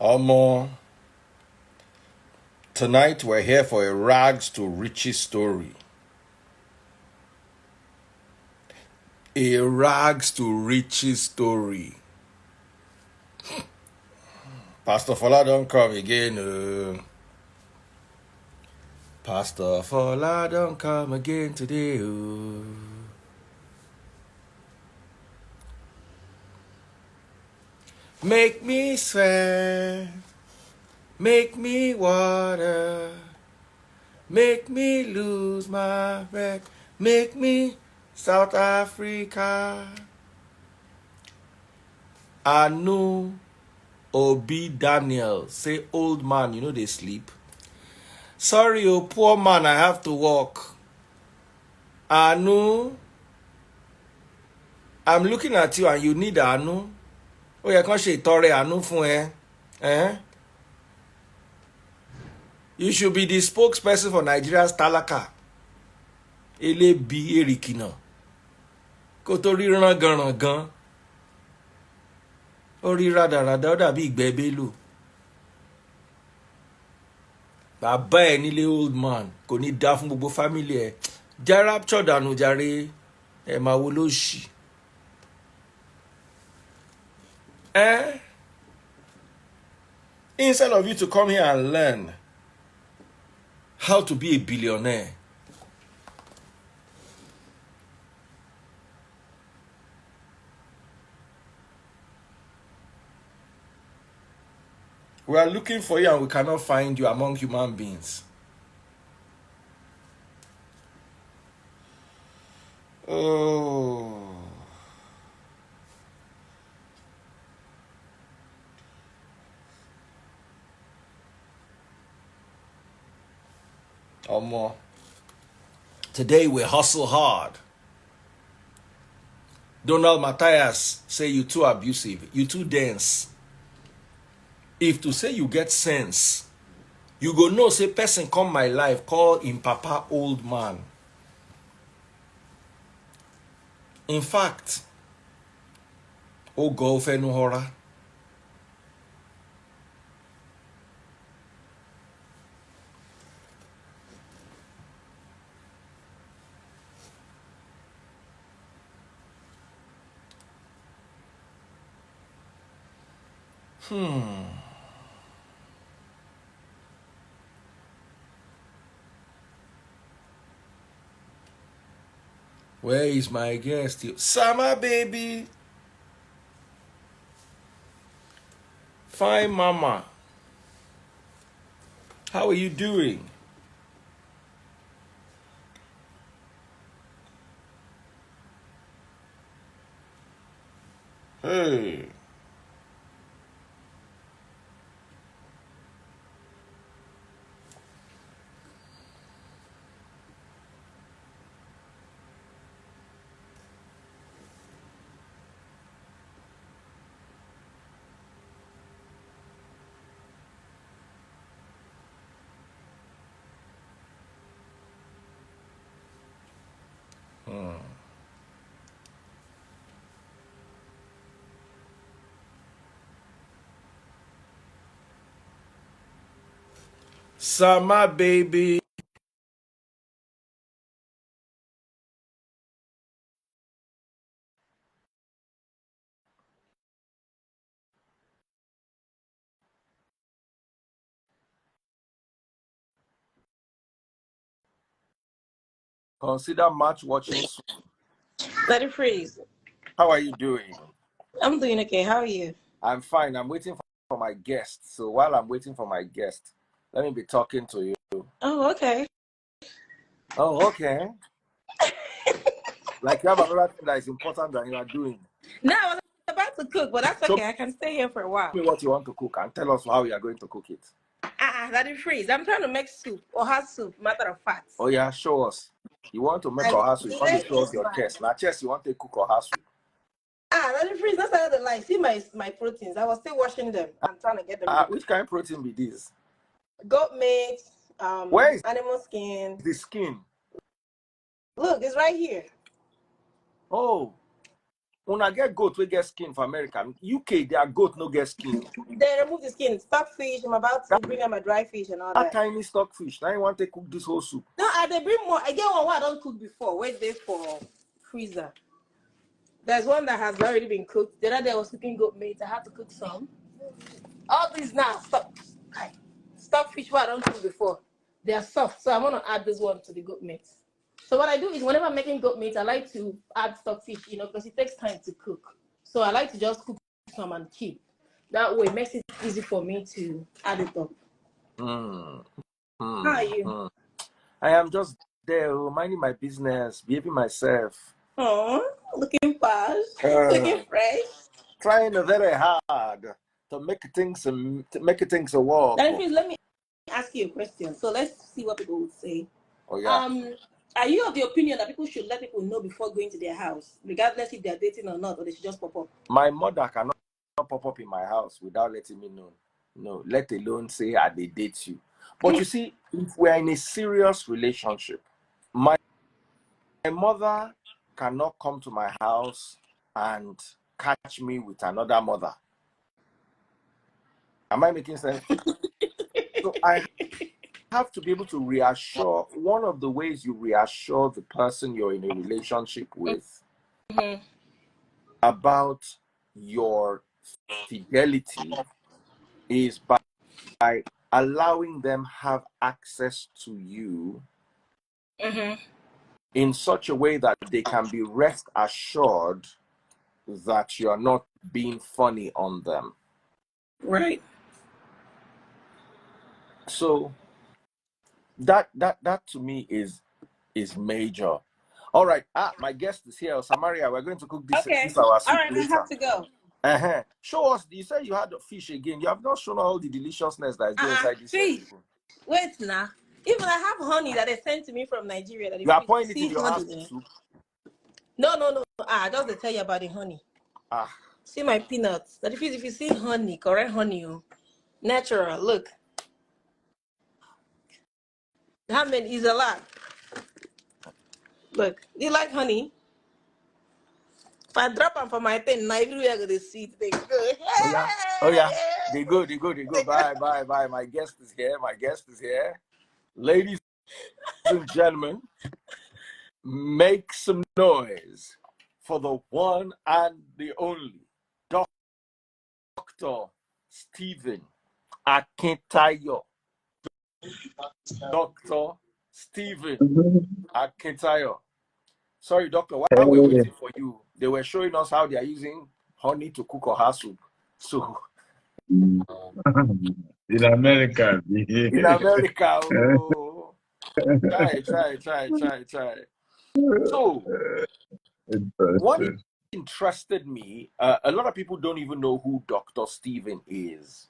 Omo, tonight we're here for a rags to riches story. A rags to riches story. Pastor Fola don't come again. Pastor Fola don't come again today. Make me sweat, make me water, make me lose my breath, make me South Africa. Anu Obi Daniel say, old man, you know they sleep. Sorry, oh poor man, I have to walk. Anu, I'm looking at you and you need Anu. Oh, you can't say Tore Anu fun eh? You should be the spokesperson for Nigeria's Talaka. Ele bi erikina. Kotori ran gan. Ori radarada ó dàbí ìgbẹ́ bélò. Bàbá ẹ̀ nílé old man kò ní dá fún gbogbo family ẹ̀. Já rapture dànù jàre ẹ̀ máa wo ló ṣì. Instead of you to come here and learn how to be a billionaire, we are looking for you and we cannot find you among human beings. Oh. Omo. Today we hustle hard. Donald Matthias say you too abusive, you too dense. If to say you get sense, you go know say person come my life call him papa old man. In fact, oh go fenu horror. Where is my guest? Summer baby. Fine mama. How are you doing? Hey. Summer baby. Consider match watching. Let it freeze. How are you doing? I'm doing okay. How are you? I'm fine. I'm waiting for my guest. So while I'm waiting for my guest, let me be talking to you. Oh, okay. Oh, okay. Like you have another thing that is important that you are doing. No, I was about to cook, but that's okay. I can stay here for a while. Tell me what you want to cook and tell us how you are going to cook it. Let it freeze. I'm trying to make soup or hot soup, matter of fact. Oh yeah, show us. You want to make a soup, you want to show us your chest. Now chest, you want to cook a soup. Let it freeze. That's another lie. See my proteins. I was still washing them. I'm trying to get them. Which kind of protein be this? Goat meat, where is animal skin. The skin? Look, it's right here. Oh. When I get goat, we get skin for America. UK, their goat no get skin. They remove the skin. Stockfish. I'm about to bring out my dry fish and all That that. tiny stockfish. Now you want to cook this whole soup. No, they bring more. I get one I don't cook before. Wait there for freezer. There's one that has already been cooked. The other day I was cooking goat meat. I had to cook some. All these now stockfish what I don't cook before. They are soft, so I'm gonna add this one to the goat meat. So what I do is whenever I'm making goat meat, I like to add stockfish, because it takes time to cook. So I like to just cook some and keep. That way it makes it easy for me to add it up. How are you? I am just there, minding my business, behaving myself. Oh, looking fast, looking fresh. Trying very hard to make things work. Then please let me ask you a question. So let's see what people would say. Oh yeah. Are you of the opinion that people should let people know before going to their house, regardless if they're dating or not, or they should just pop up? My mother cannot pop up in my house without letting me know. No, let alone say I they date you. But you see, if we're in a serious relationship, my mother cannot come to my house and catch me with another mother. Am I making sense? So I have to be able to reassure. One of the ways you reassure the person you're in a relationship with about your fidelity is by allowing them have access to you in such a way that they can be rest assured that you're not being funny on them. Right. So that to me is major. All right. My guest is here, Samaria. We're going to cook this our soup later. I have to go. Show us. You say you had the fish again. You have not shown all the deliciousness that is going inside this fish. Wait now. Even I have honey that they sent to me from Nigeria. That you are pouring it in your house soup. No. Just to tell you about the honey. See my peanuts. That if you see honey, correct honey, natural. Look. That mean is a lot. Look, do you like honey? If I drop them for my thing, now everywhere I go to see they go. Oh yeah. They go. Bye. My guest is here. Ladies and gentlemen, make some noise for the one and the only Dr. Stephen Akintayo. Dr. Stephen Akintayo. Sorry, doctor, while we're waiting for you, they were showing us how they are using honey to cook oha soup. So in America. Oh, try. So what interested me, a lot of people don't even know who Dr. Stephen is,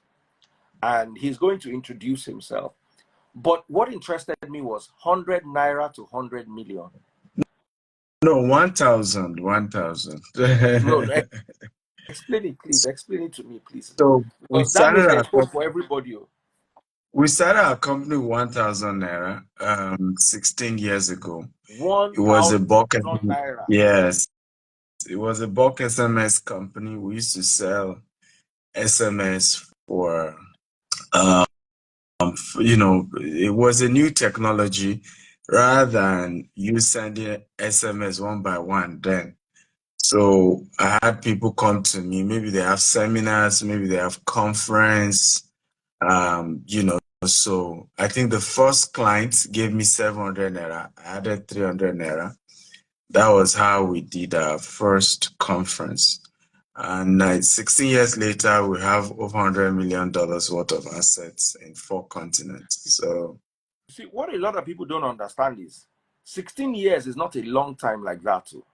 and he's going to introduce himself. But what interested me was 100 naira to 100 million. No, 1,000. No, explain it, please. Explain it to me, please. So because that means there's hope for everybody. We started our company 1,000 naira 16 years ago. It was a bulk naira. Yes. It was a bulk SMS company. We used to sell SMS for it was a new technology rather than you sending SMS one by one then. So I had people come to me, maybe they have seminars, maybe they have conference, so I think the first client gave me 700 naira, I added 300 naira. That was how we did our first conference. And 16 years later, we have over $100 million worth of assets in 4 continents. So, see, what a lot of people don't understand is 16 years is not a long time like that too.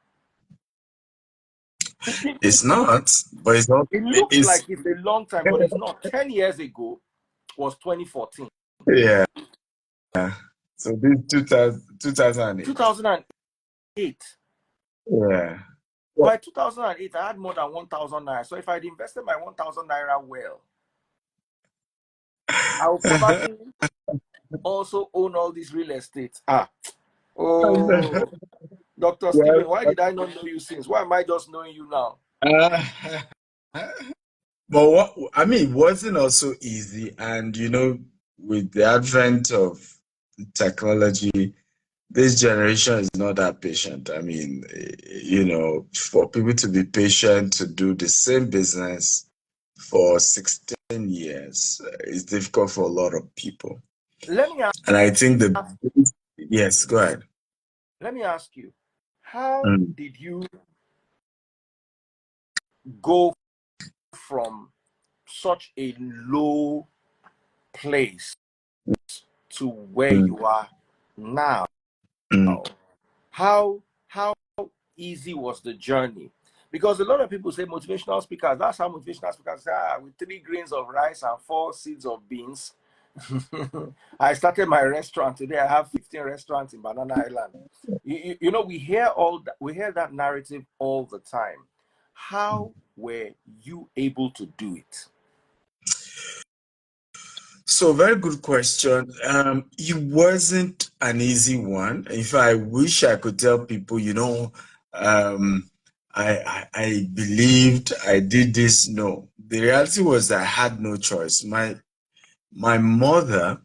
It's not, but it's not. It looks like it's a long time, but it's not. 10 years ago was 2014. Yeah. So this 2008. 2008. Yeah. By 2008, I had more than 1,000 naira. So if I'd invested my 1,000 naira well, I would probably also own all this real estate. Dr. Well, Stephen, why did I not know you since? Why am I just knowing you now? uh, but what I mean, it wasn't also easy, and with the advent of technology, this generation is not that patient. I mean, for people to be patient to do the same business for 16 years is difficult for a lot of people. Let me And I think ask, yes, go ahead. let me ask you, how Mm, did you go from such a low place to where mm, you are now? mm. How easy was the journey? Because a lot of people say motivational speakers, that's how motivational speakers say, with 3 grains of rice and 4 seeds of beans. I started my restaurant today. I have 15 restaurants in Banana Island. We hear that narrative all the time. How were you able to do it? So, very good question. It wasn't an easy one. If I wish I could tell people, I believed I did this. No, the reality was I had no choice. My mother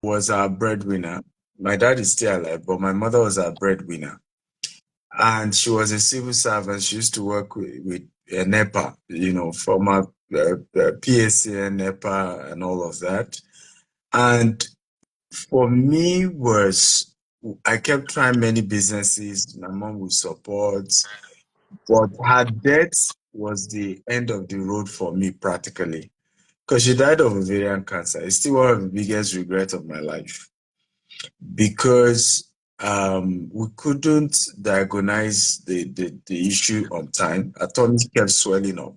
was our breadwinner. My dad is still alive, but my mother was our breadwinner. And she was a civil servant. She used to work with NEPA, former PSA, NEPA, and all of that. And for me I kept trying many businesses. My mom would support, but her death was the end of the road for me practically because she died of ovarian cancer. It's still one of the biggest regrets of my life because we couldn't diagnose the issue on time. Her tummy kept swelling up.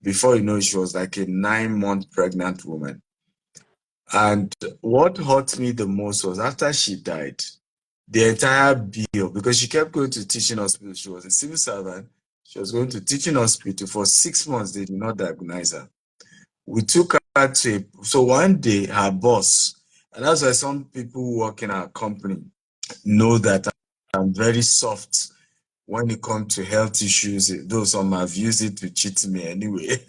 Before you know it, she was like a 9-month pregnant woman. And what hurt me the most was after she died, the entire bill, because she kept going to teaching hospital. She was a civil servant. She was going to teaching hospital for 6 months. They did not diagnose her. We took her so one day her boss, and that's why some people who work in our company know that I'm very soft when it comes to health issues. Though some have used it to cheat me anyway.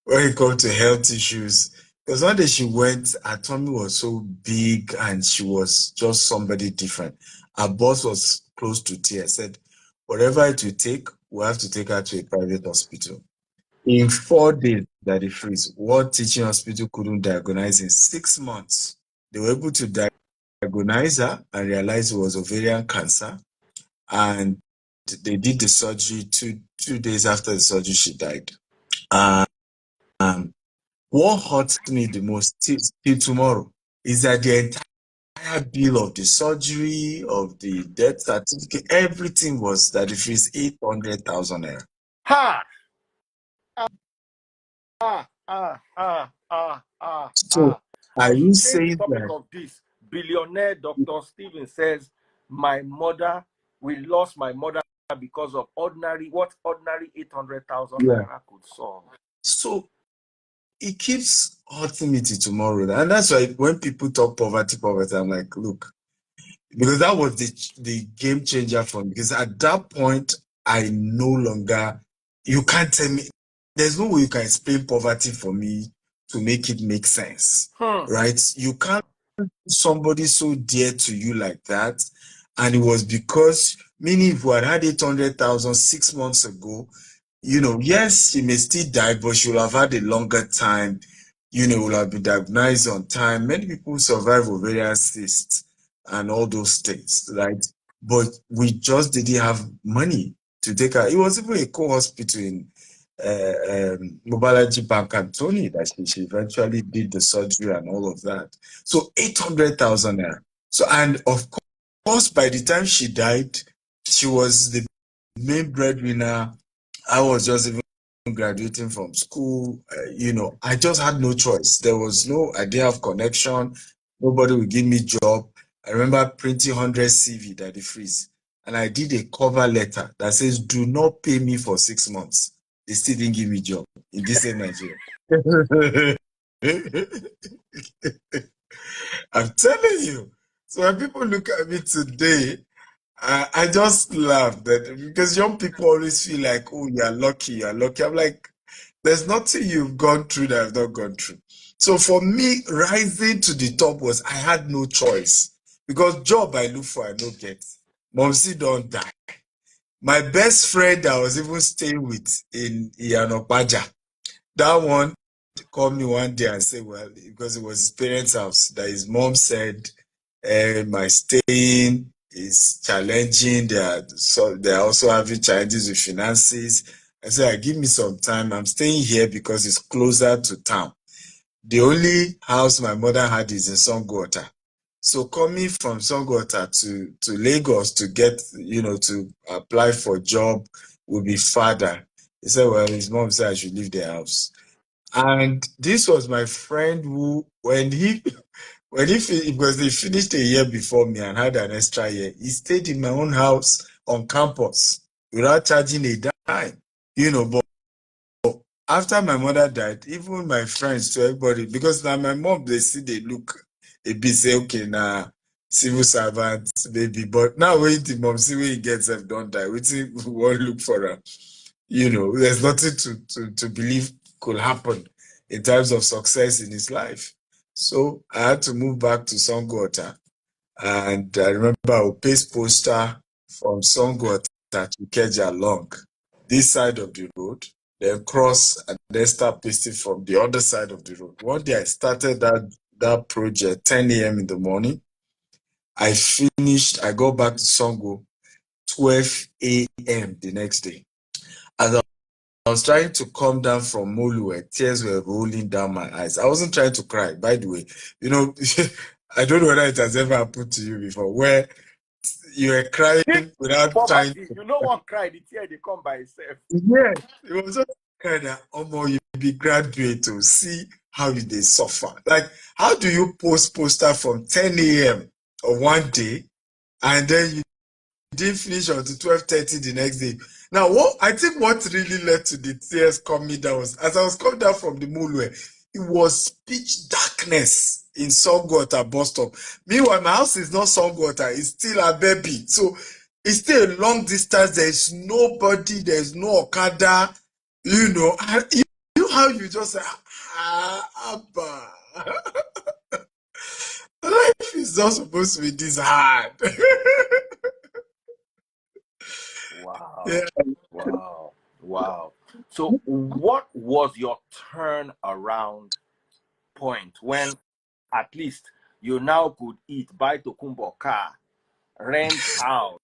When it comes to health issues, because one day she went, her tummy was so big and she was just somebody different. Her boss was close to tears, said, whatever it will take, we'll have to take her to a private hospital. In 4 days that they freeze, what teaching hospital couldn't diagnose in 6 months, they were able to diagnose her and realize it was ovarian cancer. And they did the surgery. Two days after the surgery, she died. Um, what hurts me the most till tomorrow is that the entire bill of the surgery, of the death certificate, everything was that it is 800,000 naira. Ha! Ah, ah, ah, ah, ah, So ah. are I you should change the saying topic that? of this. Billionaire Dr. Steven says, we lost my mother because of what ordinary 800,000 Yeah. naira could solve. So it keeps hurting me till tomorrow. And that's why when people talk poverty, I'm like, look, because that was the game changer for me. Because at that point, I no longer, you can't tell me, there's no way you can explain poverty for me to make it make sense, right? You can't somebody so dear to you like that. And it was because, meaning if we had 800,000 6 months ago, yes, she may still die, but she will have had a longer time, will have been diagnosed on time. Many people survive ovarian cysts and all those things, right? But we just didn't have money to take her. It was even a co-hospital in Mobalaji Bank and Tony that she eventually did the surgery and all of that. So 800,000 naira. So, and of course, by the time she died, she was the main breadwinner. I was just even graduating from school. I just had no choice. There was I didn't have connection. Nobody would give me job. I remember printing 100 CV that they freeze. And I did a cover letter that says, do not pay me for 6 months. They still didn't give me job in this same Nigeria. I'm telling you. So when people look at me today, I just laugh that because young people always feel like, oh, you're lucky, you're lucky. I'm like, there's nothing you've gone through that I've not gone through. So for me, rising to the top was I had no choice because job I look for, I don't get. Momsi don't die. My best friend I was even staying with in Iyanopaja, that one called me one day and said, well, because it was his parents' house, that his mom said, my staying is challenging. They're also having challenges with finances. I said, give me some time. I'm staying here because it's closer to town. The only house my mother had is in Songwater. So coming from Songwater to Lagos to get, to apply for a job would be farther. He said, well, his mom said I should leave the house. And this was my friend who, because they finished a year before me and had an extra year, he stayed in my own house on campus without charging a dime, but after my mother died, even my friends to everybody, because now my mom, they look a bit, say, okay, now civil servants, maybe, but now when the mom see when he gets them, don't die, we won't look for her. There's nothing to believe could happen in terms of success in his life. So I had to move back to Songwater. And I remember I would paste poster from Songwater to Keja Long, this side of the road, then cross and then start pasting from the other side of the road. One day I started that project 10 a.m. in the morning. I got back to Songo 12 a.m. the next day. As I was trying to come down from Moluwe, tears were rolling down my eyes. I wasn't trying to cry, by the way. I don't know whether it has ever happened to you before, where you were crying without trying Poverty, to. you know one cry, the tear they come by itself. Yeah, it was just kind of, you be graduate to see how they suffer. Like, how do you poster from 10 a.m. of one day, and then you didn't finish until 12:30 the next day? Now, I think what really led to the tears coming down was, as I was coming down from the Mulwe, it was pitch darkness in Songwater bus stop. Meanwhile, my house is not Songwater, it's still a baby. So it's still a long distance. There's nobody, there's no Okada, And you know how you just say, Abba. Life is not supposed to be this hard. Wow. Yeah. Wow. So what was your turnaround point when at least you now could eat, buy Tokumbo car, rent house?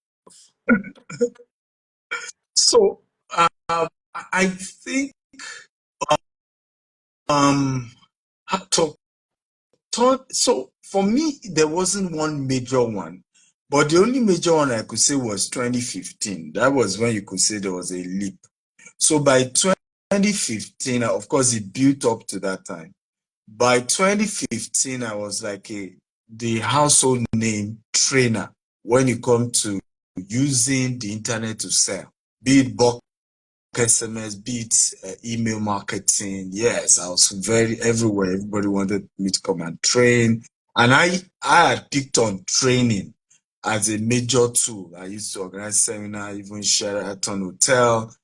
So I think to so for me there wasn't one major one, but the only major one I could say was 2015. That was when you could say there was a leap. So by 2015, of course it built up to that time. By 2015, I was like the household name trainer when it comes to using the internet to sell, be it bulk SMS, be it email marketing. Yes, I was very everywhere. Everybody wanted me to come and train. And I had picked on training as a major tool. I used to organize seminar, even Sheraton Hotel.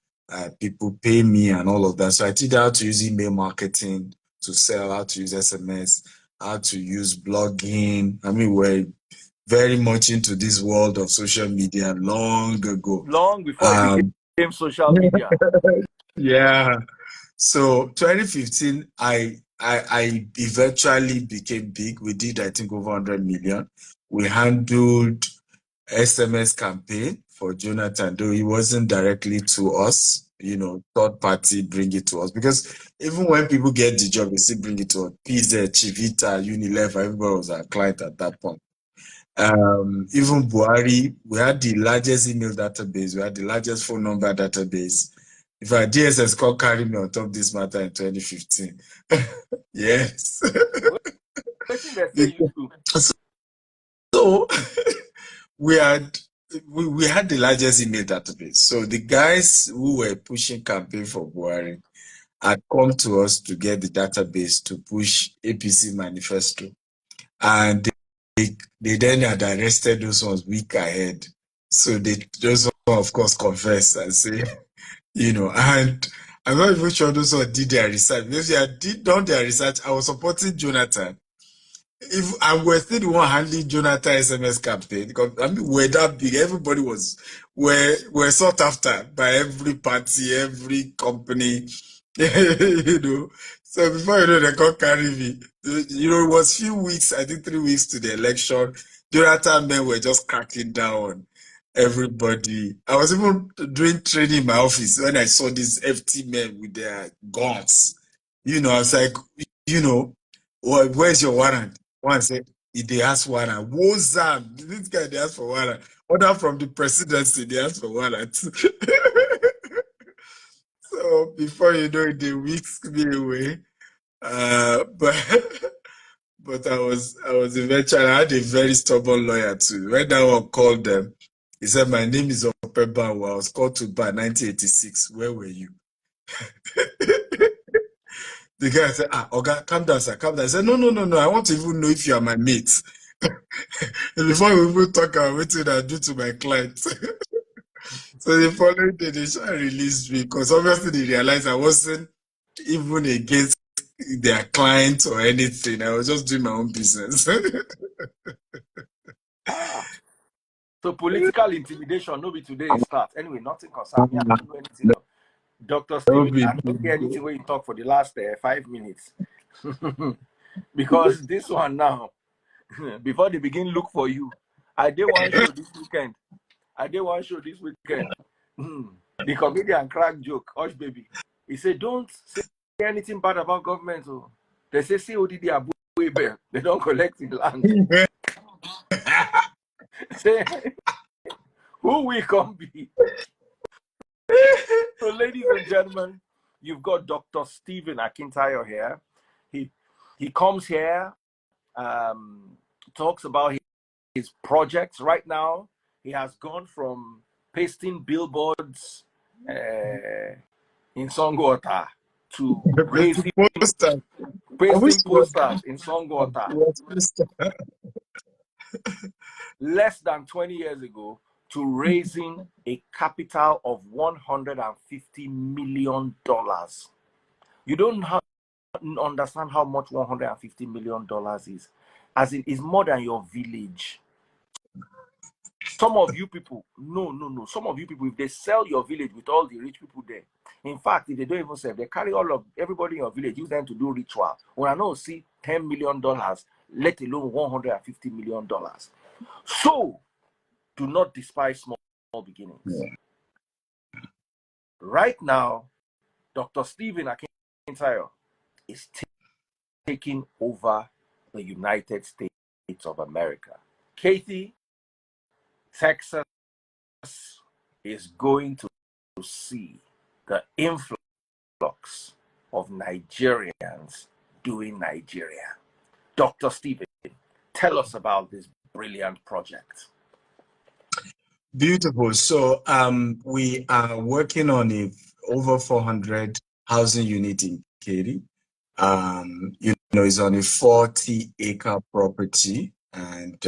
People pay me and all of that. So I teach how to use email marketing to sell, how to use SMS, how to use blogging. I mean, we're very much into this world of social media long ago. Long before it became social media. Yeah. So 2015, I eventually became big. We did, I think, over 100 million. We handled SMS campaign for Jonathan, though he wasn't directly to us, third party bring it to us. Because even when people get the job, they still bring it to us. PZ, Chivita, Unilever, everybody was our client at that point. Even Buhari, we had the largest email database, we had the largest phone number database. In fact, DSS called carry me on top this matter in 2015. Yes. So we had the largest email database. So the guys who were pushing campaign for Buhari had come to us to get the database to push APC manifesto. And they then had arrested those ones week ahead. So they just, of course, confess and say, and I'm not even sure those who did their research. Because they did done their research, I was supporting Jonathan. If I were still the one handling Jonathan SMS campaign, because I mean we're that big, everybody were sought after by every party, every company, So before they can't carry me. It was few weeks, I think 3 weeks to the election. Jonathan men were just cracking down on everybody. I was even doing training in my office when I saw these FT men with their guns. I was like, where's your warrant? One said, they asked warrant. Wozam! This guy, they asked for warrant. Order from the presidency, they asked for warrant. So before you know it, they whisked me away. But but I was eventually, I had a very stubborn lawyer too. When that one called them, he said, my name is Opebawa. I was called to bar 1986. Where were you? The guy said, Oga, calm down, sir, calm down. I said, no. I want to even know if you are my mate. Before we even talk about what I do to my client. So the following day, they released me because obviously they realized I wasn't even against their client or anything. I was just doing my own business. So political intimidation, no be today start. Anyway, nothing concern me. I don't do anything. Dr. Stephen, I don't hear anything when you talk for the last 5 minutes. Because this one now, before they begin look for you, I did one show this weekend. The comedian crack joke, Hush Baby. He said, don't say anything bad about government. Oh. They say CODD are way better. They don't collect in land. Say, who we come be? So, ladies and gentlemen, you've got Dr. Stephen Akintayo here. He comes here, talks about his projects. Right now, he has gone from pasting billboards in Songwater to raising pasting posters in Songwater. Less than 20 years ago, to raising a capital of $150 million. You don't understand how much $150 million is. As it is more than your village. Some of you people, no. Some of you people, if they sell your village with all the rich people there, in fact, if they don't even sell, they carry all of everybody in your village, use them to do ritual. When I know see $10 million, let alone $150 million. So, do not despise small beginnings. Yeah. Right now, Dr. Stephen Akintayo is taking over the United States of America. Katie, Texas is going to see the influx of Nigerians doing Nigeria. Dr. Stephen, tell us about this brilliant project. Beautiful. So we are working on over 400 housing unit in Katy. It's on a 40-acre property, and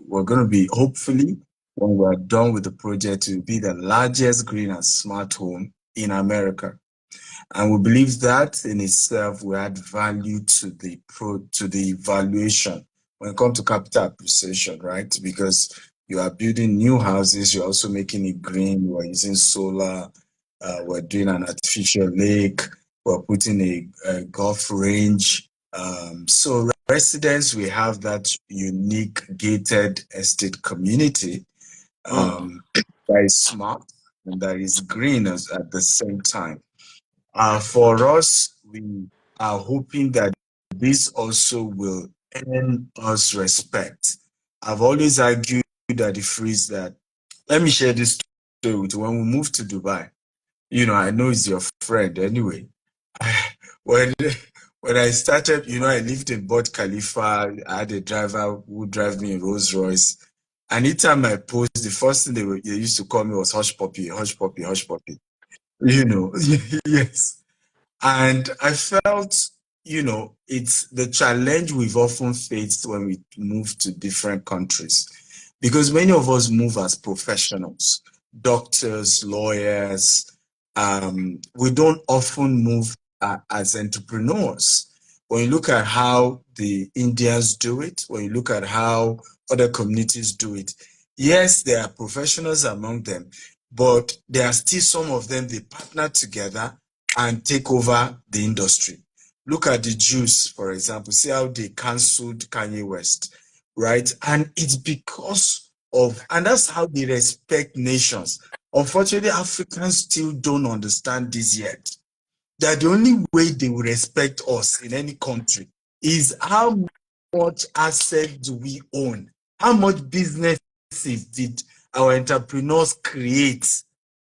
we're going to be, hopefully, when we're done with the project, to be the largest green and smart home in America. And we believe that in itself will add value to the valuation when it comes to capital appreciation, right? Because you are building new houses, you're also making it green, you are using solar, we're doing an artificial lake, we're putting a golf range. So residents, we have that unique gated estate community that is smart and that is green at the same time. For us, we are hoping that this also will earn us respect. I've always argued that the phrase that, let me share this story with you. When we moved to Dubai, I know it's your friend anyway. When I started, I lived in Burj Khalifa. I had a driver who drive me in Rolls Royce. Anytime I post, the first thing they used to call me was hush puppy, hush puppy, hush puppy. Yes. And I felt, it's the challenge we've often faced when we move to different countries. because many of us move as professionals, doctors, lawyers. We don't often move as entrepreneurs. When you look at how the Indians do it, when you look at how other communities do it, yes, there are professionals among them, but there are still some of them, they partner together and take over the industry. Look at the Jews, for example. See how they canceled Kanye West, right? And it's because of, and that's how they respect nations. Unfortunately, Africans still don't understand this yet. That the only way they will respect us in any country is how much assets do we own? How much businesses did our entrepreneurs create?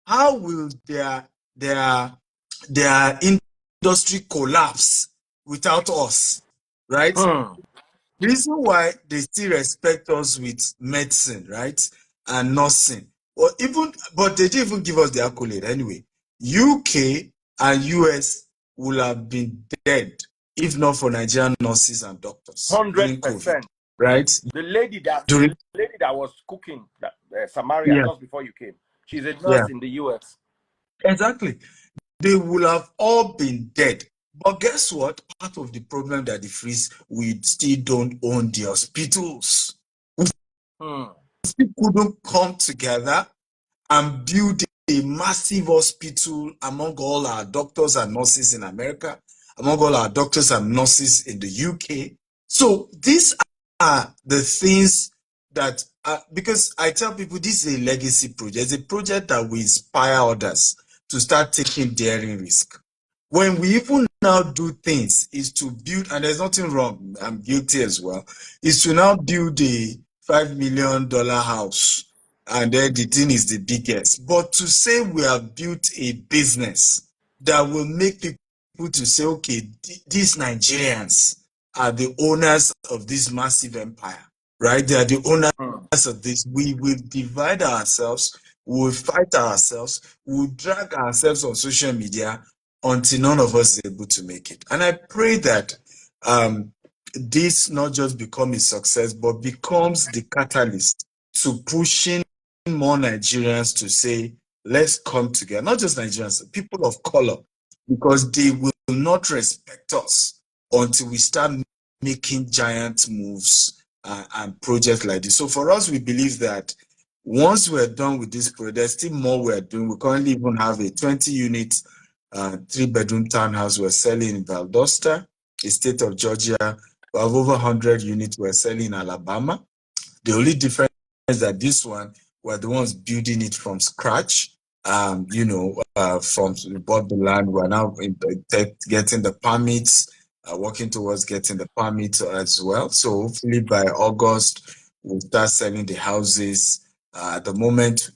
How will their industry collapse without us? Right? The reason why they still respect us with medicine, right, and nursing, or even, but they didn't even give us the accolade anyway. UK and US will have been dead if not for Nigerian nurses and doctors during COVID, 100%. right? The lady that During, was cooking Samaria yeah, just before you came, she's a yeah, nurse in the US. exactly. They will have all been dead. But guess what? Part of the problem that the freeze, we still don't own the hospitals. We still couldn't come together and build a massive hospital among all our doctors and nurses in America, among all our doctors and nurses in the UK. So these are the things that, because I tell people this is a legacy project. It's a project that will inspire others to start taking daring risk. When we even now do things is to build, and there's nothing wrong, I'm guilty as well, is to now build a $5 million house, and then the thing is the biggest. But to say we have built a business that will make people to say, okay, these Nigerians are the owners of this massive empire, right? They are the owners of this. We will divide ourselves, we will fight ourselves, we will drag ourselves on social media until none of us is able to make it. And I pray that this not just become a success, but becomes the catalyst to pushing more Nigerians to say, let's come together. Not just Nigerians, people of color, because they will not respect us until we start making giant moves and projects like this. So for us, we believe that once we're done with this project, there's still more we're doing. We currently even have a 20-unit 3-bedroom townhouse we're selling in Valdosta, the state of Georgia. We have over 100 units we're selling in Alabama. The only difference is that this one, we're the ones building it from scratch. From we bought the land, we're now getting the permits, working towards getting the permits as well. So hopefully by August, we'll start selling the houses. At the moment,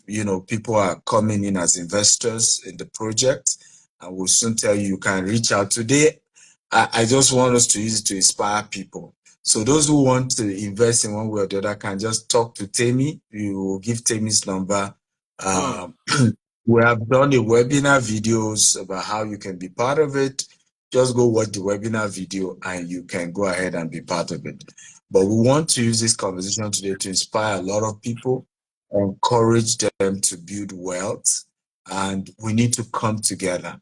people are coming in as investors in the project. And we'll soon tell you can reach out today. I just want us to use it to inspire people. So those who want to invest in one way or the other can just talk to Temi. You will give Temi's number. We have done a webinar videos about how you can be part of it. Just go watch the webinar video and you can go ahead and be part of it. But we want to use this conversation today to inspire a lot of people, encourage them to build wealth, and we need to come together.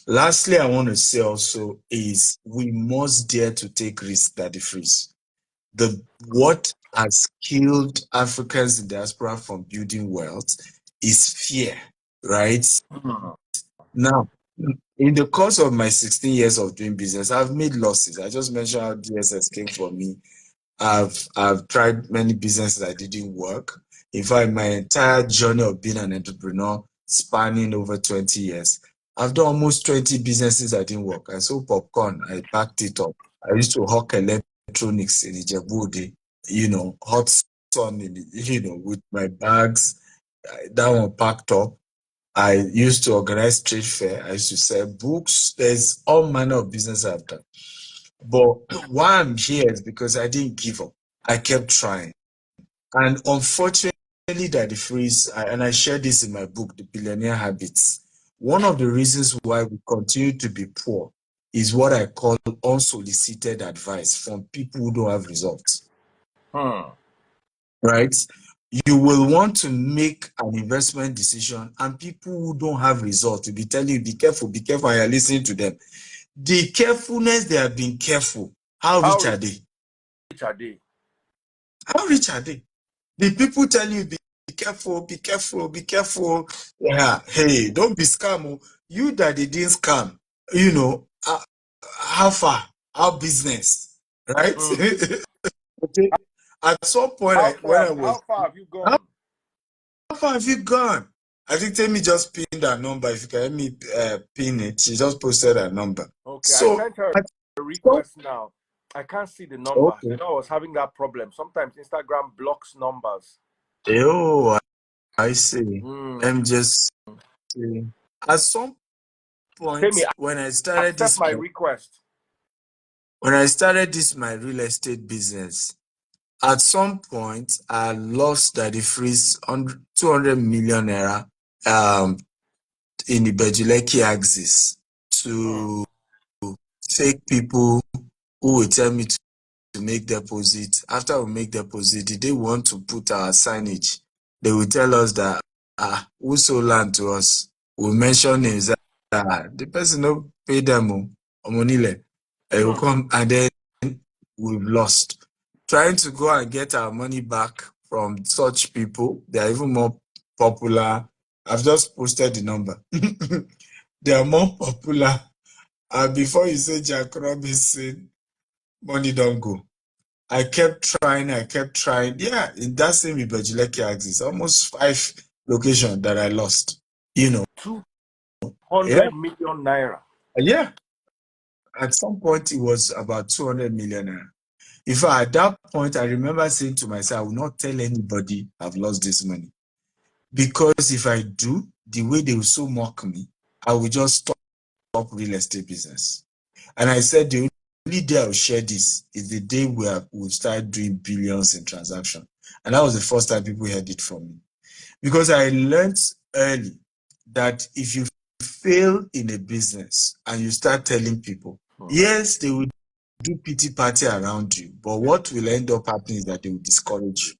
Lastly, I want to say also is we must dare to take risks that the freeze. What has killed Africans in diaspora from building wealth is fear, right? Now, in the course of my 16 years of doing business, I've made losses. I just mentioned how DSS came for me. I've tried many businesses that didn't work. In fact, my entire journey of being an entrepreneur, spanning over 20 years, I've done almost 20 businesses that didn't work. I sold popcorn, I packed it up. I used to hawk electronics in Ijebu, hot sun, with my bags. That one packed up. I used to organize trade fair. I used to sell books. There's all manner of business I've done. But why I'm here is because I didn't give up. I kept trying. And unfortunately, that the freeze, and I share this in my book, The Billionaire Habits, one of the reasons why we continue to be poor is what I call unsolicited advice from people who don't have results. Right? you will want to make an investment decision, and people who don't have results will be telling you, be careful, and you're listening to them. The carefulness, they have been careful. How rich are they? Rich are they? How rich are they? The people tell you, be careful, be careful, be careful. Yeah, hey, don't be scam. You that they didn't scam, how far? How business, right? Okay. At some point, How far have you gone? how far have you gone? I think Temi just pinned that number. If you can help me pin it, she just posted that number. Okay, I So, sent her a request now. I can't see the number. okay. I was having that problem. Sometimes Instagram blocks numbers. Oh, I see. Mm. I'm just saying. At some point, Temi, when I started accept my request. my real estate business, at some point I lost that the freeze on 200 million naira in the Bejuleki axis to fake people who will tell me to make deposit. After we make deposit, the day we want to put our signage, they will tell us that who sold land to us. We'll mention names. The person who pay them money. They will come, and then we've lost. Trying to go and get our money back from such people, they are even more popular. I've just posted the number. They are more popular. Before you say Jack Robinson, money don't go. I kept trying. Yeah, in that same Ibejuleki axis, almost 5 locations that I lost. 200 million naira. Yeah. At some point, it was about 200 million naira. In fact, at that point, I remember saying to myself, I will not tell anybody I've lost this money. Because if I do, the way they will so mock me, I will just stop real estate business. And I said, the only day I'll share this is the day we'll start doing billions in transaction. And that was the first time people heard it from me. Because I learned early that if you fail in a business and you start telling people, yes, they will do pity party around you, but what will end up happening is that they will discourage you.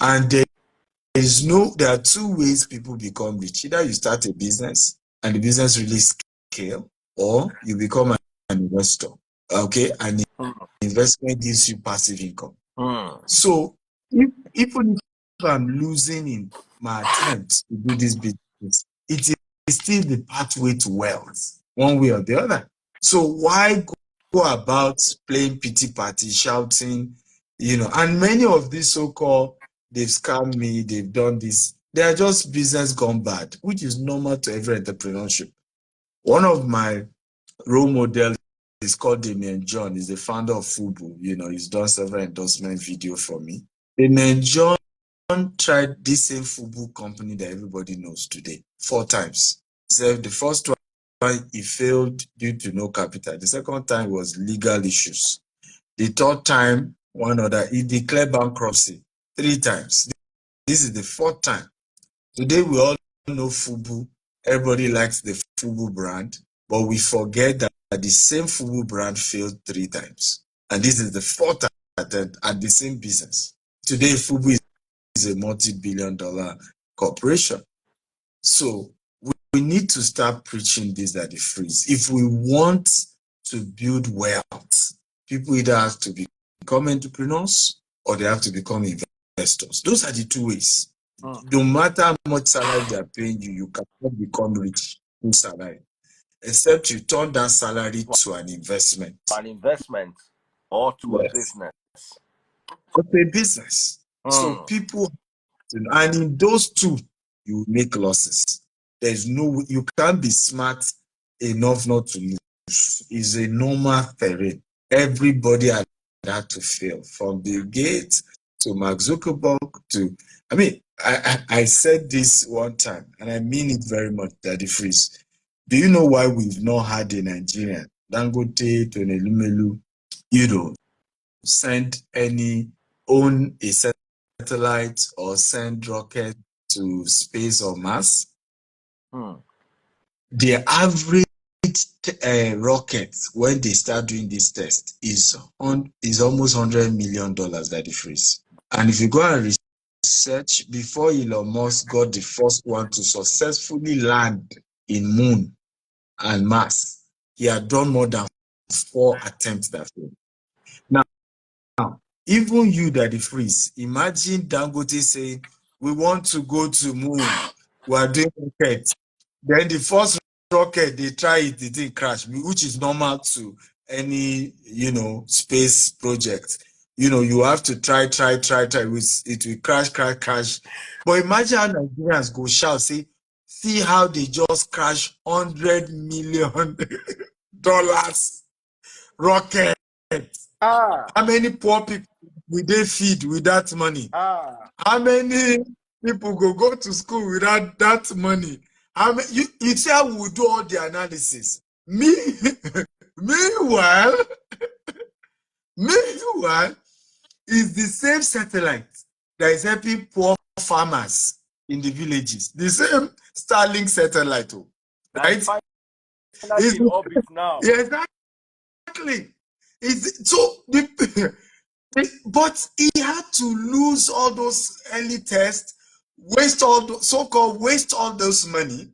And there are 2 ways people become rich. Either you start a business and the business really scale, or you become an investor. Okay, and investment gives you passive income. So even if I'm losing in my attempts to do this business, it is still the pathway to wealth, one way or the other. So why go about playing pity party, shouting, and many of these so-called, they've scammed me, they've done this, they are just business gone bad, which is normal to every entrepreneurship. One of my role models is called Damien John. He's the founder of Fubu. He's done several endorsement video for me. Damien John tried this same Fubu company that everybody knows today 4 times. So the first one, he failed due to no capital. The second time was legal issues. The third time, he declared bankruptcy 3 times. This is the 4th time. Today, we all know Fubu. Everybody likes the Fubu brand, but we forget that the same Fubu brand failed 3 times. And this is the 4th attempt at the same business. Today, Fubu is a multi-billion-dollar corporation. So we need to start preaching this at the freeze. If we want to build wealth, people either have to become entrepreneurs or they have to become investors. Those are the 2 ways. No matter how much salary they are paying you, you cannot become rich in salary, except you turn that salary to an investment. An investment or to a business. To a business. So people, and in those 2, you make losses. You can't be smart enough not to lose. It's a normal terrain. Everybody had to fail, from Bill Gates to Mark Zuckerberg to, I said this one time, and I mean it very much, Daddy Freeze. Do you know why we've not had a Nigerian, Dangote, Tony Lumelu, own a satellite or send rocket to space or Mars? The average rocket, when they start doing this test, is almost $100 million, Daddy Freeze. And if you go and research, before Elon Musk got the first one to successfully land in Moon and Mars, he had done more than 4 attempts that failed. Now, even you, Daddy Freeze, imagine Dangote saying, we want to go to Moon, we are doing rockets. Then the first rocket, they try it didn't crash, which is normal to any, space project. You have to try, it will crash. But imagine how Nigerians go shout, say, see how they just crashed $100 million rocket. How many poor people will they feed with that money? How many people go to school without that money? How many, you say I will do all the analysis. Meanwhile, is the same satellite that is helping poor farmers in the villages. The same Starlink satellite, right? It's in orbit now. Yeah, exactly. But he had to lose all those early tests, waste all those money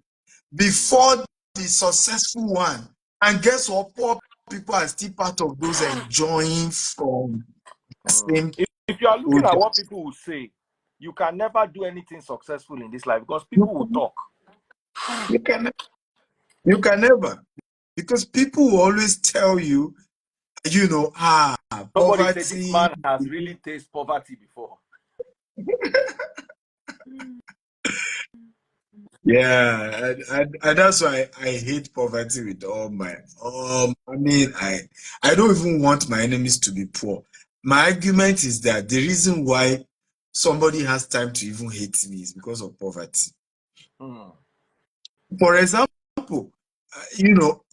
before the successful one. And guess what? Poor people are still part of those enjoying from the same. If you are looking at what people will say, you can never do anything successful in this life because people will talk. You can never. Because people will always tell you, Somebody said this man has really tasted poverty before. Yeah, and that's why I hate poverty with all my I don't even want my enemies to be poor. My argument is that the reason why somebody has time to even hate me is because of poverty. For example,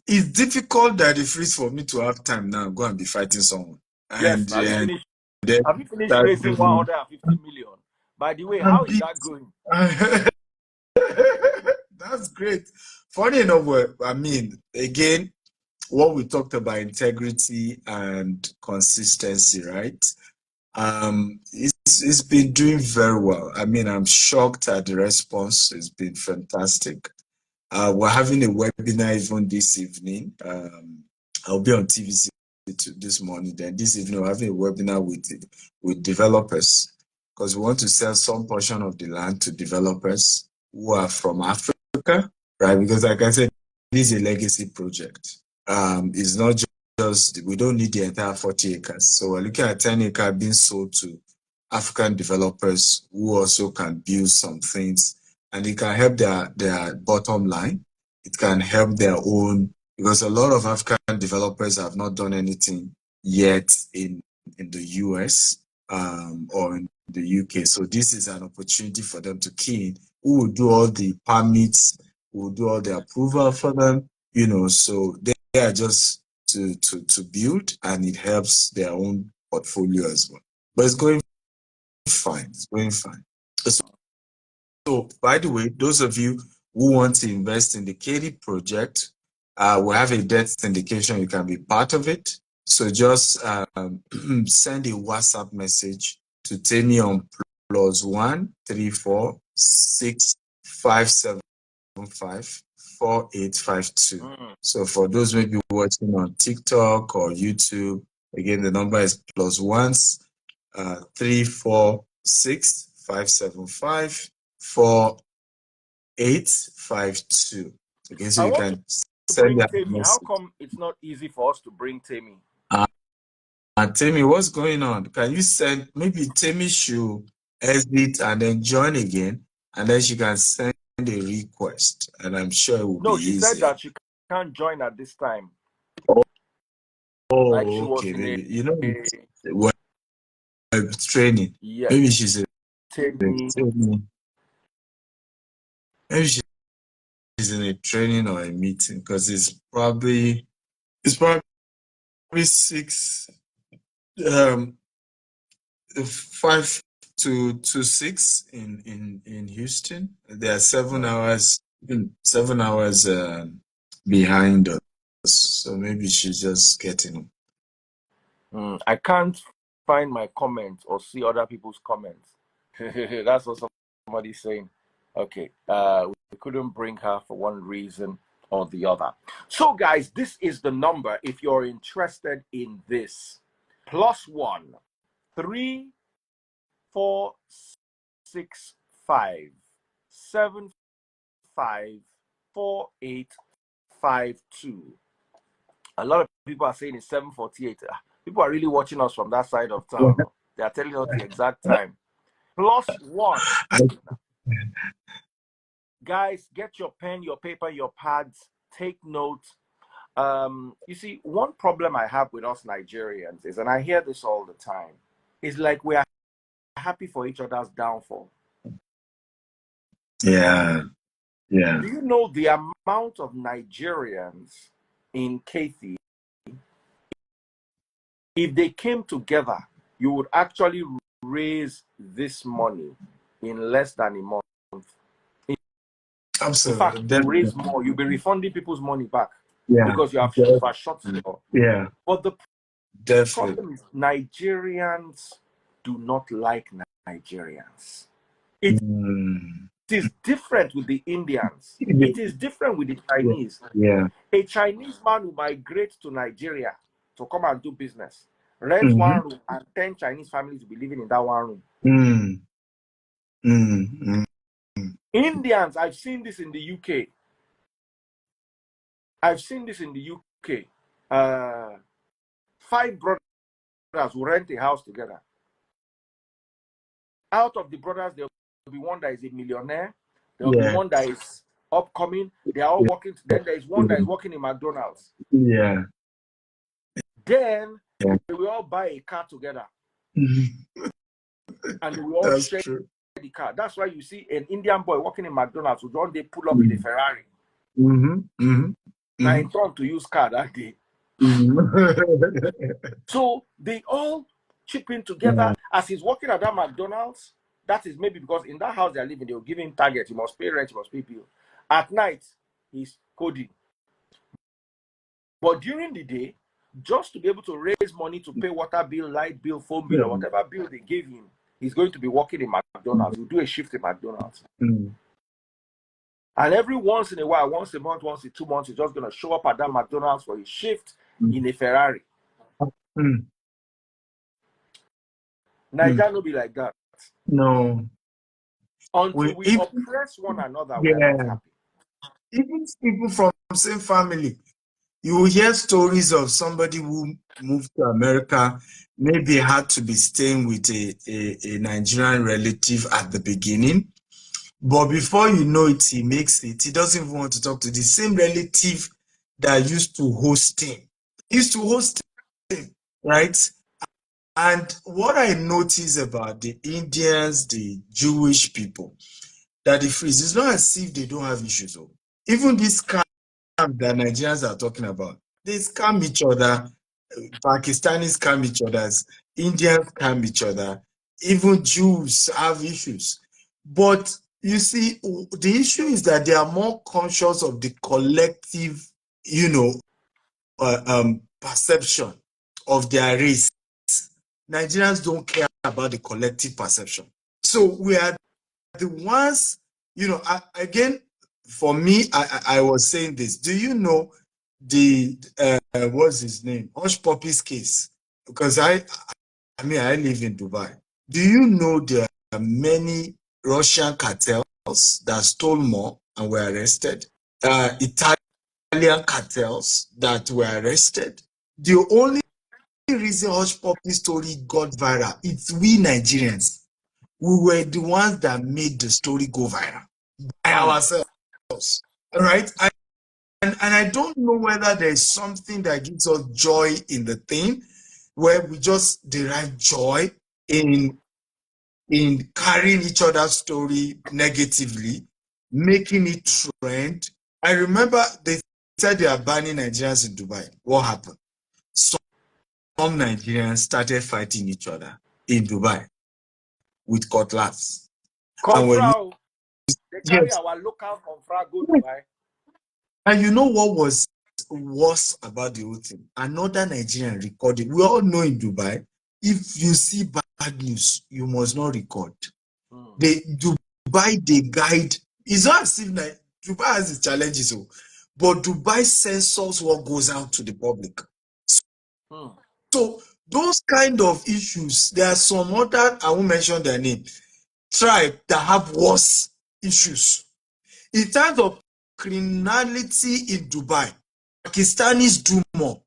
it's difficult that it frees for me to have time now go and be fighting someone. Yes, have you finished raising 150 million? By the way, how is that going? That's great. Funny enough, again, what we talked about, integrity and consistency, right? It's been doing very well. I'm shocked at the response. It's been fantastic. We're having a webinar even this evening. I'll be on TVC this morning. Then this evening, we're having a webinar with developers because we want to sell some portion of the land to developers who are from Africa, right? Because like I said, this is a legacy project. It's not just, we don't need the entire 40 acres. So we're looking at 10 acres being sold to African developers who also can build some things, and it can help their bottom line. It can help their own, because a lot of African developers have not done anything yet in the US or in the UK. So this is an opportunity for them to key in. Who will do all the permits, who will do all the approval for them, so they are just to build, and it helps their own portfolio as well. But it's going fine. It's going fine. So, by the way, those of you who want to invest in the Katie project, we have a debt syndication. You can be part of it. So just send a WhatsApp message to Tammy on +1 34 6 575 4852. So for those maybe watching on TikTok or YouTube, again the number is +1 346 575 4852. Okay, so you can send that message. How come it's not easy for us to bring Tammy? Tammy, what's going on? Can you send, maybe Tammy should exit and then join again, and then she can send a request, and I'm sure it will be easy. No, she said that she can't join at this time. Oh, like she was okay, in maybe training. Yes. Maybe she's Tammy. Maybe she's in a training or a meeting, because it's probably 6 5 to 6 in Houston. They are 7 hours behind us, so maybe she's just getting I can't find my comments or see other people's comments. That's what somebody's saying. Okay. We couldn't bring her for one reason or the other. So, guys, this is the number if you're interested in this. +1 3 4 6 5 7 5 4 8 5 2. A lot of people are saying it's 7:48. People are really watching us from that side of town. They are telling us the exact time. +1. Guys, get your pen, your paper, your pads, take notes. You see, one problem I have with us Nigerians is, and I hear this all the time, is like we are happy for each other's downfall. Yeah. Yeah. Do you know the amount of Nigerians in Kathy, if they came together, you would actually raise this money in less than a month? Absolutely. In fact, you raise more, you'll be refunding people's money back because you have overshot your. Yeah. But the Definitely. problem is Nigerians do not like Nigerians. It is different with the Indians. It is different with the Chinese. Yeah. A Chinese man will migrate to Nigeria to come and do business, rent one room, and 10 Chinese families will be living in that one room. Indians, I've seen this in the UK. I've seen this in the UK. 5 brothers will rent a house together. Out of the brothers, there will be one that is a millionaire. There will be one that is upcoming. They are all working. Then there is one that is working in McDonald's. Yeah. Then they will all buy a car together. And they will all share the car. That's why you see an Indian boy working in McDonald's who one day pull up in a Ferrari. Now in turn to use car that day. So they all chip in together as he's working at that McDonald's. That is maybe because in that house they're living, they'll give him target. He must pay rent, he must pay bill. At night, he's coding. But during the day, just to be able to raise money to pay water bill, light bill, phone bill, or whatever bill they gave him, he's going to be working in McDonald's. He'll do a shift in McDonald's. And every once in a while, once a month, once in 2 months, he's just going to show up at that McDonald's for his shift in a Ferrari. Nigeria will be like that. No. Until we oppress one another, we are not happy. Even people from the same family, you will hear stories of somebody who moved to America, maybe had to be staying with a Nigerian relative at the beginning. But before you know it, he makes it. He doesn't even want to talk to the same relative that used to host him. Right? And what I notice about the Indians, the Jewish people, that the freeze, it's not as if they don't have issues. Even this scam that Nigerians are talking about, they scam each other. Pakistanis scam each other. Indians scam each other. Even Jews have issues. But you see, the issue is that they are more conscious of the collective, perception of their race. Nigerians don't care about the collective perception. So we are the ones, again, for me, I was saying this. Do you know the, what's his name? Hush Puppy's case? Because I live in Dubai. Do you know there are many Russian cartels that stole more and were arrested? Italian cartels that were arrested. The only reason Hush Puppy story got viral, it's we Nigerians. We were the ones that made the story go viral by ourselves. All right? And I don't know whether there's something that gives us joy in the thing, where we just derive joy in carrying each other's story negatively, making it trend. I remember they said they are banning Nigerians in Dubai. What happened? Some Nigerians started fighting each other in Dubai with cutlass. Confra, they carry our local confra go Dubai. And you know what was worse about the whole thing? Another Nigerian recorded. We all know in Dubai, if you see bad news, you must not record. Dubai, they guide. It's not as if like, Dubai has its challenges, but Dubai censors what goes out to the public. So those kind of issues, there are some other, I won't mention their name, tribe that have worse issues. In terms of criminality in Dubai, Pakistanis do more,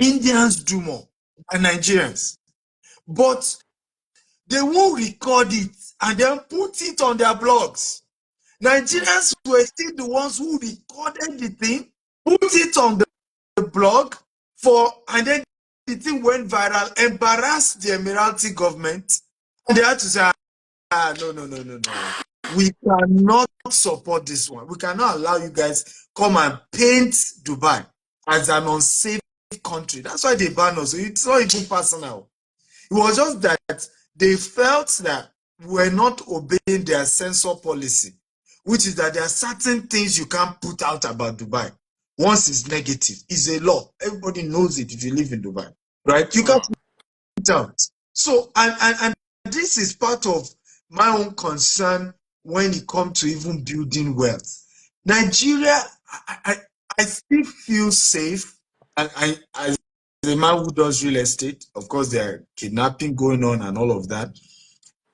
Indians do more, and Nigerians. But they won't record it and then put it on their blogs. Nigerians were still the ones who recorded the thing, put it on the blog and then the thing went viral, embarrassed the Emirati government, and they had to say, no. We cannot support this one. We cannot allow you guys come and paint Dubai as an unsafe country. That's why they banned us. It's not even personal. It was just that they felt that we're not obeying their censor policy, which is that there are certain things you can't put out about Dubai. Once it's negative, it's a law. Everybody knows it if you live in Dubai, right? You can't put it out. So, and this is part of my own concern when it comes to even building wealth. Nigeria, I still feel safe, and as a man who does real estate, of course, there are kidnapping going on and all of that.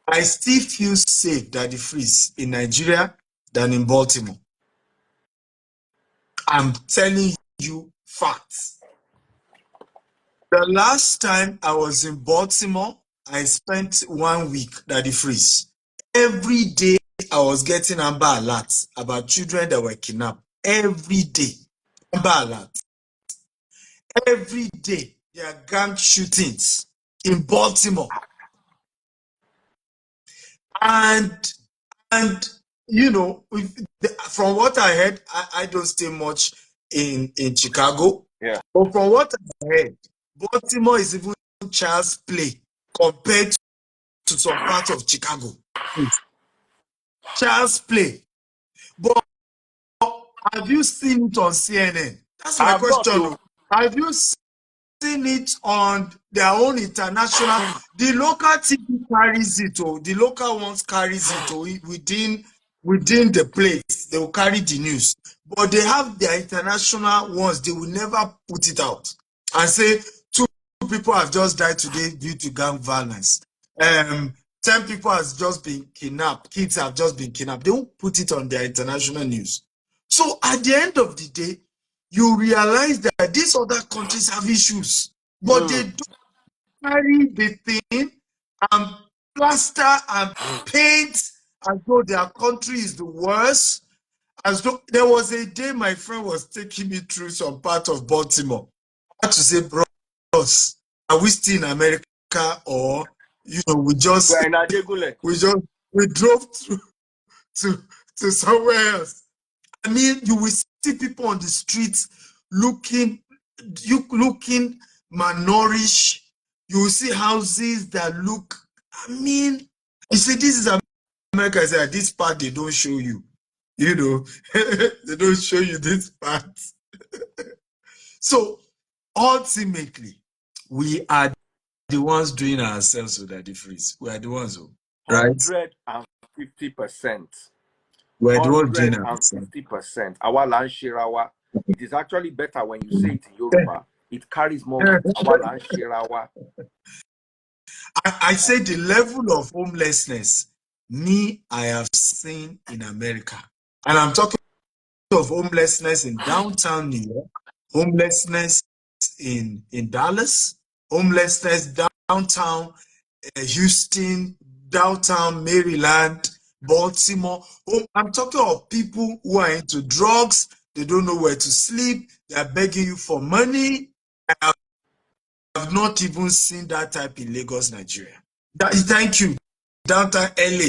I still feel safe that the freeze in Nigeria than in Baltimore. I'm telling you facts. The last time I was in Baltimore, I spent 1 week at the freeze. Every day I was getting Amber alerts about children that were kidnapped. Every day, Amber alerts. Every day, there are gang shootings in Baltimore. And you know, from what I heard, I don't stay much in Chicago. Yeah. But from what I heard, Baltimore is even child's play compared to some parts of Chicago. Child's play. But have you seen it on CNN? That's my question. Have you seen it on their own international? The local TV carries it, the local ones carries it, within the place. They will carry the news. But they have their international ones. They will never put it out and say 2 people have just died today due to gang violence. 10 people has just been kidnapped. Kids have just been kidnapped. They won't put it on their international news. So at the end of the day, you realize that these other countries have issues, but they don't carry the thing and plaster and paint as though their country is the worst. As though there was a day my friend was taking me through some part of Baltimore. I had to say, bros, are we still in America, or we drove through to somewhere else? I mean, you will see people on the streets looking malnourished. You will see houses that look, I mean, you see, this is America. I say, this part they don't show you. They don't show you this part. So ultimately, we are the ones doing ourselves with the freeze. We are the ones who, right? 150%. We're the ones doing ourselves. 150%. Our land shirawa. It is actually better when you say it in Yoruba. It carries more. Our land shirawa. I say the level of homelessness I have seen in America. And I'm talking of homelessness in downtown New York, homelessness in Dallas, homelessness downtown Houston, downtown Maryland, Baltimore. I'm talking of people who are into drugs. They don't know where to sleep. They are begging you for money. I have not even seen that type in Lagos, Nigeria. Thank you. Downtown LA.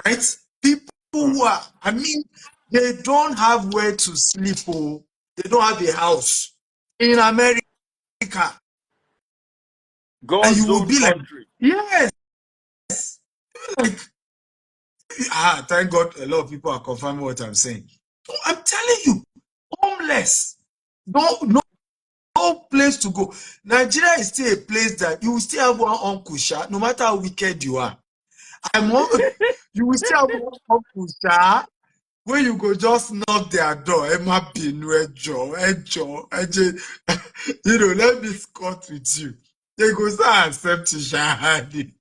Right? People who are, I mean, they don't have where to sleep. They don't have a house in America. And you will be country. Like, yes. Like, thank God a lot of people are confirming what I'm saying. So I'm telling you, homeless. No place to go. Nigeria is still a place that you will still have one uncle, no matter how wicked you are. You will see how one couple, sha, where you go just knock their door. Emma Binu, Ejo. You know, let me squat with you. They go start accepting Shahadi.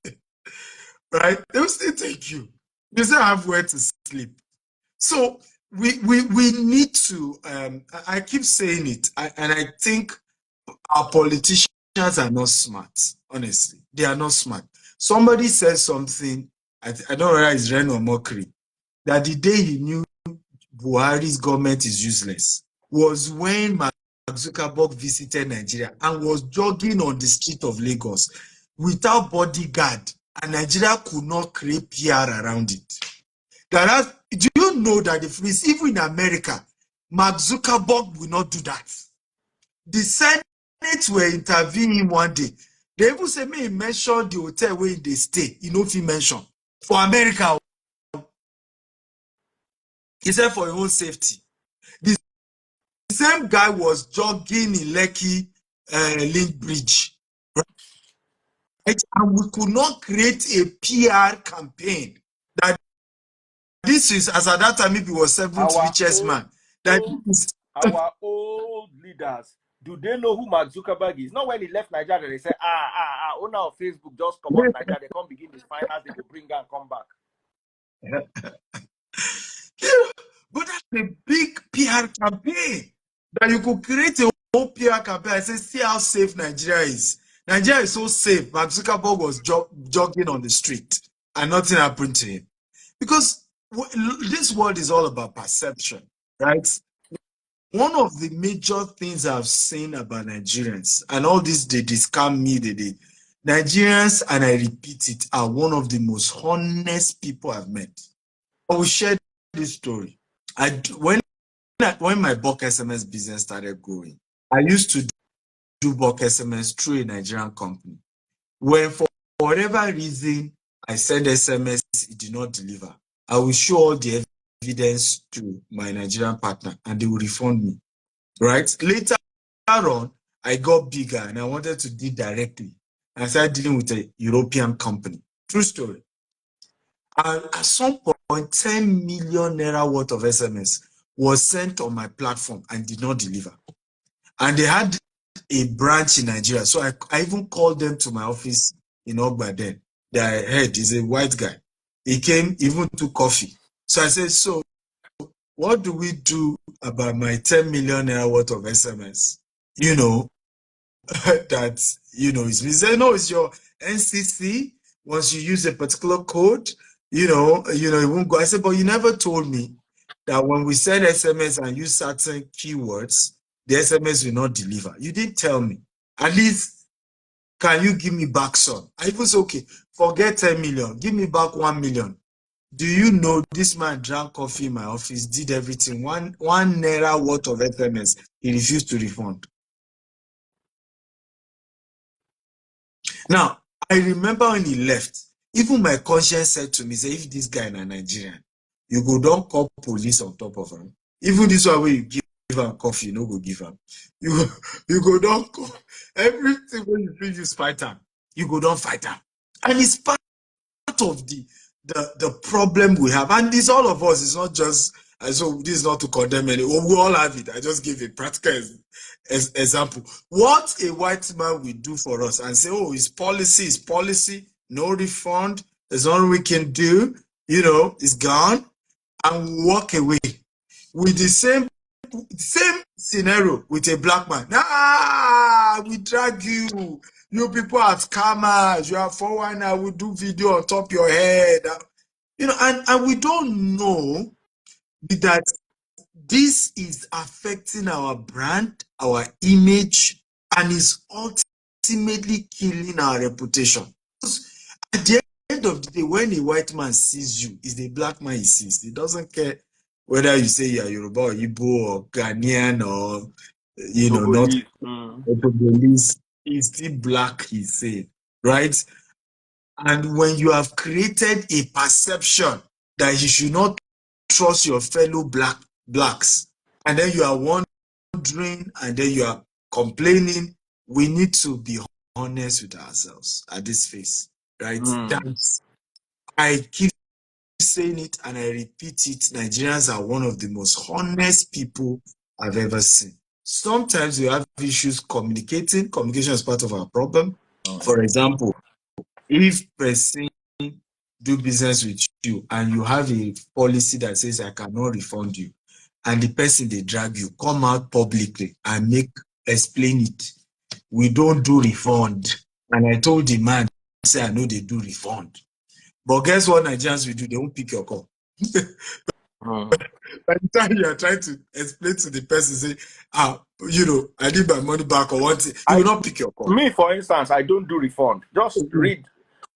Right? They will still take you. You still have where to sleep. So we need to I keep saying it, and I think our politicians are not smart, honestly. They are not smart. Somebody said something, I don't know whether it's Ren or mockery, that the day he knew Buhari's government is useless was when Mark Zuckerberg visited Nigeria and was jogging on the street of Lagos without bodyguard, and Nigeria could not create PR around it. Do you know that the freeze, even in America, Mark Zuckerberg will not do that? The Senate were intervening one day. They even say, may he mention the hotel where they stay. You know if he mention. For America, he said for your own safety. The same guy was jogging in Lekki Link Bridge. Right? And we could not create a PR campaign that this is, as at that time, maybe was seventh richest man. That is our old leaders, do they know who Mark Zuckerberg is? Not when he left Nigeria, they say, owner of Facebook just come out Nigeria, they come begin this finance, they go bring and come back. But that's a big PR campaign that you could create a whole PR campaign and say, see how safe Nigeria is. Nigeria is so safe. Mark Zuckerberg was jogging on the street and nothing happened to him. Because this world is all about perception, right? One of the major things I've seen about Nigerians, and all this, they scam me, Nigerians, and I repeat it, are one of the most honest people I've met. I will share this story. When my bulk SMS business started growing, I used to do bulk SMS through a Nigerian company. When for whatever reason I send SMS, it did not deliver, I will show all the evidence to my Nigerian partner and they will refund me. Right? Later on, I got bigger and I wanted to deal directly. I started dealing with a European company. True story. And at some point, 10 million naira worth of SMS was sent on my platform and did not deliver. And they had a branch in Nigeria. So I even called them to my office in Ogba then. Their head is a white guy. He came, even took coffee. So I said, so what do we do about my 10 million naira worth of SMS? You know, that, it's me. Say, no, it's your NCC. Once you use a particular code, it won't go. I said, but you never told me that when we send SMS and use certain keywords, the SMS will not deliver. You didn't tell me. At least, can you give me back some? I was okay. Forget 10 million. Give me back 1 million. Do you know this man drank coffee in my office, did everything, one naira worth of SMS, he refused to refund. Now, I remember when he left, even my conscience said to me, say, if this guy is Nigerian, you go don't call police on top of him. Even this one where you give him coffee, you no go give him. You go don't call everything when you feel you fight him, you go don't fight him. And it's part of the problem we have. And it's all of us, it's not just, so this is not to condemn anyone, we all have it. I just give a practical example. What a white man will do for us and say, oh, his policy, no refund, there's nothing we can do, it's gone, and walk away. With the same scenario with a black man. We drag you. You people are scammers. You are 419. We do video on top of your head. And we don't know that this is affecting our brand, our image, and is ultimately killing our reputation. At the end of the day, when a white man sees you, it's the black man he sees. He doesn't care whether you say you're Yoruba or Igbo or Ghanaian or, not Togolese. He's still black, he's saying, right? And when you have created a perception that you should not trust your fellow blacks, and then you are wondering, and then you are complaining, we need to be honest with ourselves at this phase, right? That's I keep saying it and I repeat it. Nigerians are one of the most honest people I've ever seen. Sometimes we have issues communicating. Communication is part of our problem. For example, if person do business with you and you have a policy that says I cannot refund you, and the person they drag you, come out publicly and explain it. We don't do refund. And I told the man, say I know they do refund. But guess what Nigerians will do? They won't pick your call. By the time you are trying to explain to the person, say, I need my money back or what, he will not pick your call. Me, for instance, I don't do refund. Just read.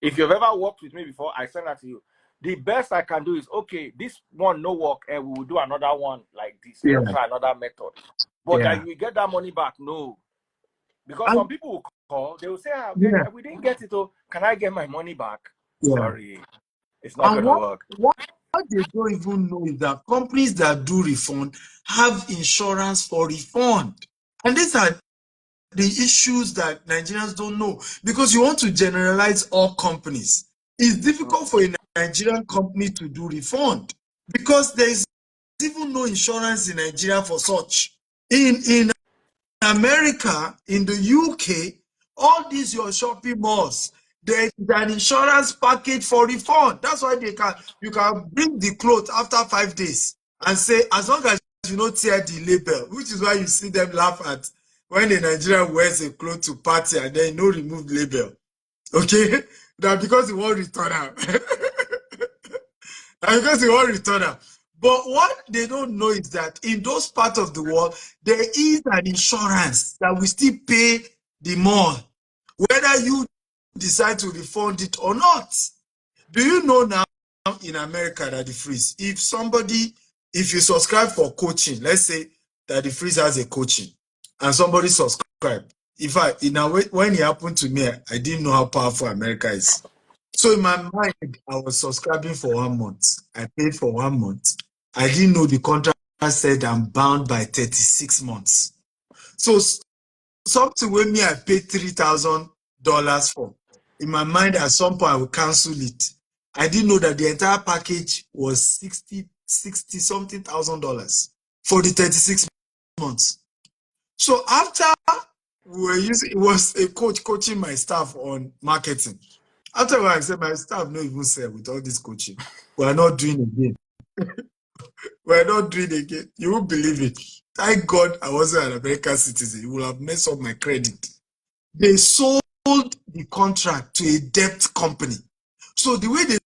If you've ever worked with me before, I send that to you. The best I can do is, okay, this one no work, and we will do another one like this. We'll try another method. But that you get that money back, no. Because some people will call, they will say, we didn't get it, can I get my money back? Sorry, it's not going to work. What they don't even know is that companies that do refund have insurance for refund. And these are the issues that Nigerians don't know, because you want to generalize all companies. It's difficult for a Nigerian company to do refund because there is even no insurance in Nigeria for such. In America, in the UK, all these your shopping malls, there is an insurance package for refund. That's why you can bring the clothes after 5 days and say, as long as you don't tear the label, which is why you see them laugh at when a Nigerian wears a cloth to party and then no remove label. Okay? That because he won't return them. Because he won't return them. But what they don't know is that in those parts of the world, there is an insurance that will still pay the mall, whether you decide to refund it or not. Do you know now in America that the freeze, if you subscribe for coaching, let's say that the freeze has a coaching and somebody subscribed. In fact, when it happened to me, I didn't know how powerful America is. So in my mind, I was subscribing for 1 month. I paid for 1 month. I didn't know the contract said I'm bound by 36 months. So something with me, I paid $3,000 for. In my mind, at some point, I will cancel it. I didn't know that the entire package was 60 something $1,000 for the 36 months. So after we were using, it was a coach coaching my staff on marketing. After I said, my staff no even sell with all this coaching. We're not doing again. We're not doing again. You won't believe it. Thank God I wasn't an American citizen. It would have messed up my credit. They sold the contract to a debt company. So the way they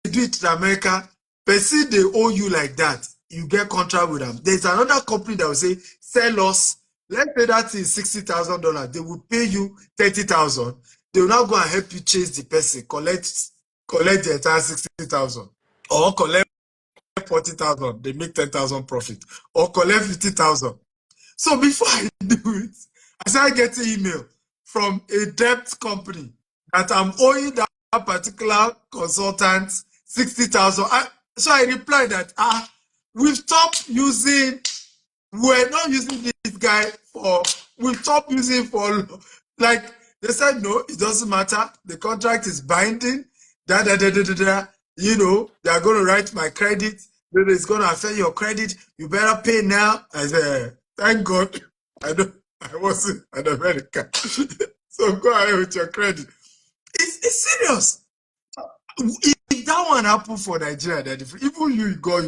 do it in America, person they owe you like that, you get contract with them. There's another company that will say, sell us. Let's say that is $60,000. They will pay you $30,000. They will now go and help you chase the person, collect the entire $60,000, or collect 40,000. They make 10,000 profit, or collect 50,000. So before I do it, I started getting email from a debt company that I'm owing that particular consultant 60,000. So I replied that we've stopped using. We're not using this guy we've stopped using for, like, they said, no, it doesn't matter. The contract is binding. They're going to write my credit. It's going to affect your credit. You better pay now. I said, thank God I wasn't an American. So go ahead with your credit. It's serious. If that one happen for Nigeria, that even you go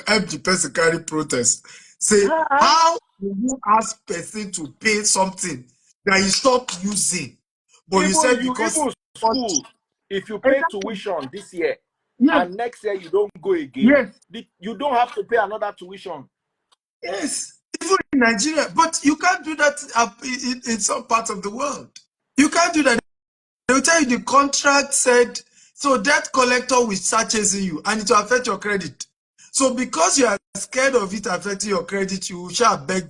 help the person carry protest. Say, how do you ask person to pay something that you stop using? But you said because school, if you pay tuition this year and next year you don't go again, you don't have to pay another tuition. Yes, even in Nigeria, but you can't do that in some parts of the world. You can't do that. They'll tell you the contract said, so debt collector will start chasing you and it will affect your credit. So because you are scared of it affecting your credit, you shall beg